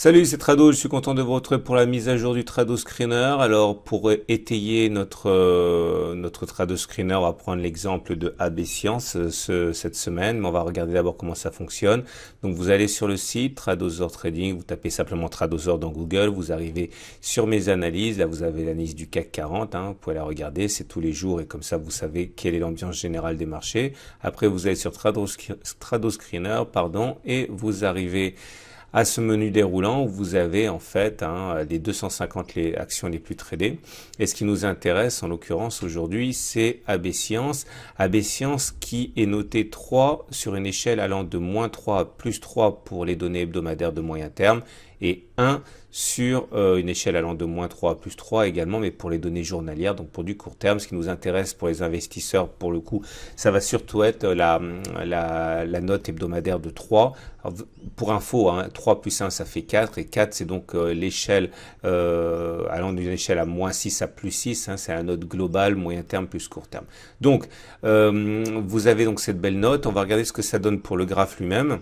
Salut, c'est Trado, je suis content de vous retrouver pour la mise à jour du Trado Screener. Alors, pour étayer notre Trado Screener, on va prendre l'exemple de AB Science cette semaine, mais on va regarder d'abord comment ça fonctionne. Donc, vous allez sur le site Tradosaur Trading, vous tapez simplement Tradosaur dans Google, vous arrivez sur mes analyses, là vous avez l'analyse du CAC 40, vous pouvez la regarder, c'est tous les jours et comme ça vous savez quelle est l'ambiance générale des marchés. Après, vous allez sur Trado Screener, et vous arrivez à ce menu déroulant où vous avez en fait les 250 actions les plus tradées. Et ce qui nous intéresse en l'occurrence aujourd'hui, c'est AB Science. AB Science qui est noté 3 sur une échelle allant de -3 à +3 pour les données hebdomadaires de moyen terme et 1 sur une échelle allant de -3 à +3 également, mais pour les données journalières, donc pour du court terme. Ce qui nous intéresse pour les investisseurs, pour le coup, ça va surtout être la note hebdomadaire de 3. Alors, pour info, 3 plus 1, ça fait 4, et 4, c'est donc l'échelle allant d'une échelle à -6 à +6, c'est la note globale, moyen terme plus court terme. Donc, vous avez donc cette belle note. On va regarder ce que ça donne pour le graphe lui-même.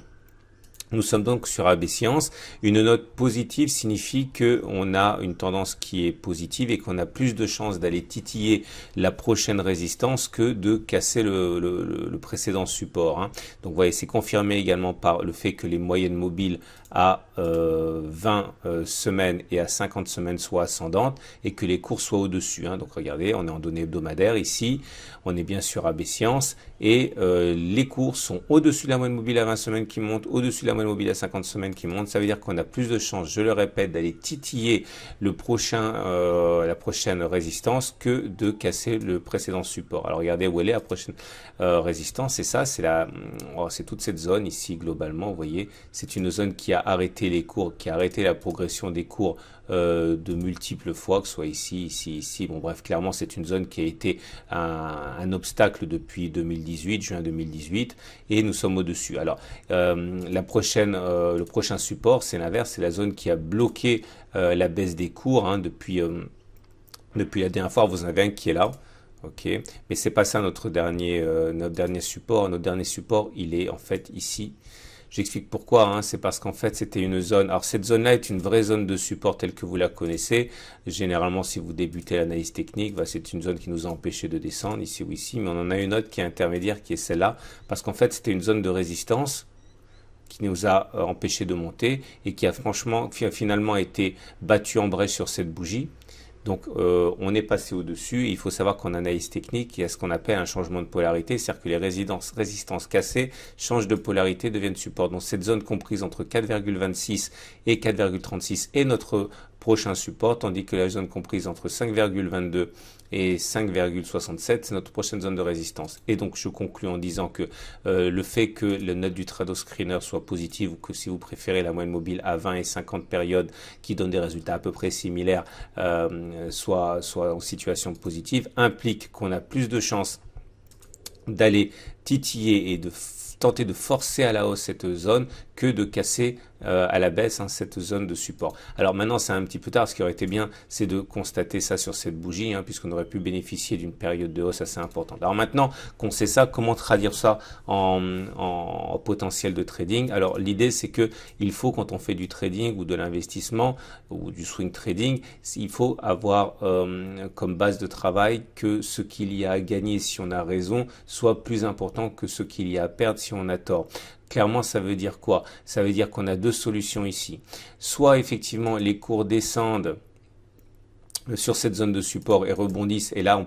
Nous sommes donc sur AB Science. Une note positive signifie qu'on a une tendance qui est positive et qu'on a plus de chances d'aller titiller la prochaine résistance que de casser le précédent support. Donc vous voyez, c'est confirmé également par le fait que les moyennes mobiles à 20 semaines et à 50 semaines soient ascendantes et que les cours soient au-dessus. Donc regardez, on est en données hebdomadaires ici, on est bien sur AB Science et les cours sont au-dessus de la moyenne mobile à 20 semaines qui monte, au-dessus de la moyenne mobile à 50 semaines qui monte. Ça veut dire qu'on a plus de chances, je le répète, d'aller titiller la prochaine résistance que de casser le précédent support. Alors regardez où elle est la prochaine résistance, c'est ça, c'est toute cette zone ici globalement, vous voyez, c'est une zone qui a arrêté les cours, qui a arrêté la progression des cours de multiples fois, que ce soit ici. Bon bref, clairement c'est une zone qui a été un obstacle depuis 2018, juin 2018, et nous sommes au-dessus. Alors le prochain support, c'est l'inverse, c'est la zone qui a bloqué la baisse des cours depuis la dernière fois. Vous en avez un qui est là. Ok, mais c'est pas ça notre dernier support. Notre dernier support, il est en fait ici. J'explique pourquoi, c'est parce qu'en fait c'était une zone, alors cette zone-là est une vraie zone de support telle que vous la connaissez. Généralement si vous débutez l'analyse technique, c'est une zone qui nous a empêché de descendre ici ou ici, mais on en a une autre qui est intermédiaire qui est celle-là, parce qu'en fait c'était une zone de résistance qui nous a empêché de monter et qui a finalement été battue en brèche sur cette bougie. Donc on est passé au-dessus et il faut savoir qu'en analyse technique, il y a ce qu'on appelle un changement de polarité, c'est-à-dire que les résistances cassées changent de polarité, deviennent support. Donc cette zone comprise entre 4,26 et 4,36 est notre prochain support, tandis que la zone comprise entre 5,22 et 5,67 c'est notre prochaine zone de résistance. Et donc je conclus en disant que le fait que la note du Trado Screener soit positive, ou que si vous préférez la moyenne mobile à 20 et 50 périodes qui donnent des résultats à peu près similaires, soit en situation positive, implique qu'on a plus de chances d'aller titiller et de tenter de forcer à la hausse cette zone que de casser à la baisse cette zone de support. Alors maintenant c'est un petit peu tard, ce qui aurait été bien c'est de constater ça sur cette bougie, puisqu'on aurait pu bénéficier d'une période de hausse assez importante. Alors maintenant qu'on sait ça, comment traduire ça en potentiel de trading? Alors l'idée c'est que il faut, quand on fait du trading ou de l'investissement ou du swing trading, il faut avoir comme base de travail que ce qu'il y a à gagner si on a raison soit plus important que ce qu'il y a à perdre si on a tort. Clairement, ça veut dire quoi? Ça veut dire qu'on a deux solutions ici. Soit effectivement les cours descendent sur cette zone de support et rebondissent, et là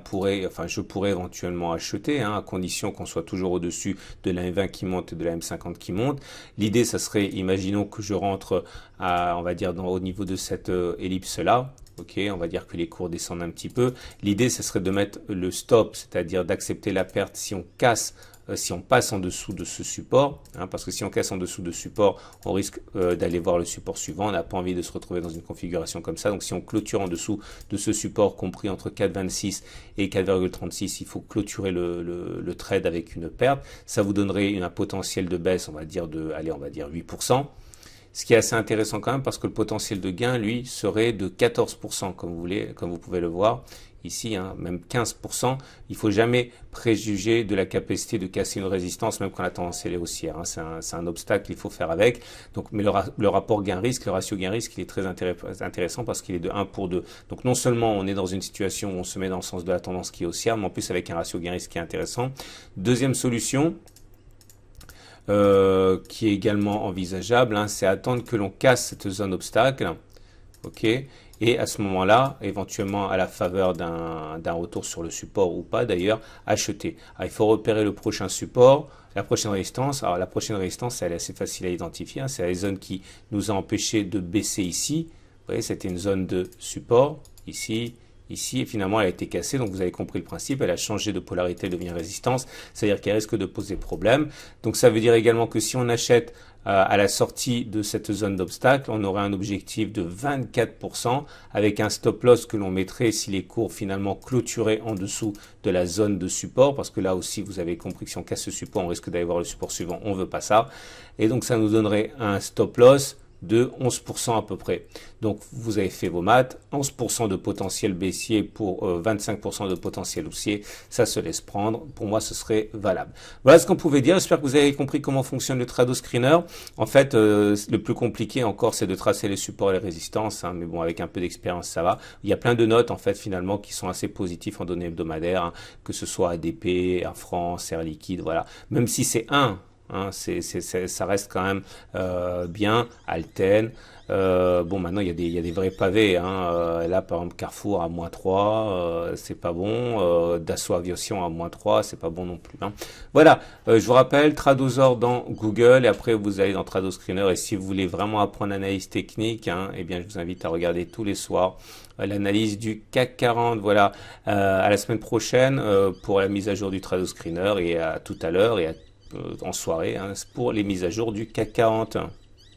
je pourrais éventuellement acheter, à condition qu'on soit toujours au-dessus de la M20 qui monte et de la M50 qui monte. L'idée, ça serait, imaginons que je rentre on va dire au niveau de cette ellipse là. Ok, on va dire que les cours descendent un petit peu. L'idée, ce serait de mettre le stop, c'est-à-dire d'accepter la perte si on passe en dessous de ce support, parce que si on casse en dessous de support, on risque d'aller voir le support suivant. On n'a pas envie de se retrouver dans une configuration comme ça. Donc si on clôture en dessous de ce support compris entre 4,26 et 4,36, il faut clôturer le trade avec une perte. Ça vous donnerait un potentiel de baisse, on va dire 8%. Ce qui est assez intéressant quand même parce que le potentiel de gain, lui, serait de 14%, comme vous pouvez le voir ici, hein, même 15%. Il faut jamais préjuger de la capacité de casser une résistance, même quand la tendance est haussière. Hein. C'est un obstacle qu'il faut faire avec. Donc, mais le rapport gain-risque, le ratio gain-risque, il est très intéressant parce qu'il est de 1 pour 2. Donc, non seulement on est dans une situation où on se met dans le sens de la tendance qui est haussière, mais en plus avec un ratio gain-risque qui est intéressant. Deuxième solution, qui est également envisageable, hein, c'est attendre que l'on casse cette zone obstacle, ok, et à ce moment-là, éventuellement à la faveur d'un retour sur le support ou pas d'ailleurs, acheter. Alors, il faut repérer le prochain support, la prochaine résistance. Alors la prochaine résistance, elle est assez facile à identifier, hein, c'est la zone qui nous a empêché de baisser ici. Vous voyez, c'était une zone de support ici. Ici, et finalement, elle a été cassée, donc vous avez compris le principe, elle a changé de polarité, elle devient résistance, c'est-à-dire qu'elle risque de poser problème. Donc ça veut dire également que si on achète à la sortie de cette zone d'obstacle, on aurait un objectif de 24% avec un stop loss que l'on mettrait si les cours finalement clôturaient en dessous de la zone de support, parce que là aussi, vous avez compris que si on casse ce support, on risque d'aller voir le support suivant, on ne veut pas ça. Et donc ça nous donnerait un stop loss de 11% à peu près. Donc vous avez fait vos maths, 11% de potentiel baissier pour 25% de potentiel haussier, ça se laisse prendre. Pour moi, ce serait valable. Voilà ce qu'on pouvait dire. J'espère que vous avez compris comment fonctionne le Trado Screener. En fait, le plus compliqué encore, c'est de tracer les supports et les résistances, hein, mais bon, avec un peu d'expérience, ça va. Il y a plein de notes, en fait, finalement, qui sont assez positifs en données hebdomadaires, hein, que ce soit ADP, Air France, Air Liquide, voilà. Même si c'est hein, ça reste quand même bien. Alten. Bon, maintenant, il y a des vrais pavés. Hein. Là, par exemple, Carrefour à -3, c'est pas bon. Dassault Aviation à -3, c'est pas bon non plus. Hein. Voilà, je vous rappelle, Tradosor dans Google, et après, vous allez dans Trado Screener. Et si vous voulez vraiment apprendre l'analyse technique, hein, eh bien, je vous invite à regarder tous les soirs l'analyse du CAC 40. Voilà, à la semaine prochaine pour la mise à jour du Trado Screener, et à tout à l'heure, et en soirée, hein, pour les mises à jour du CAC 40.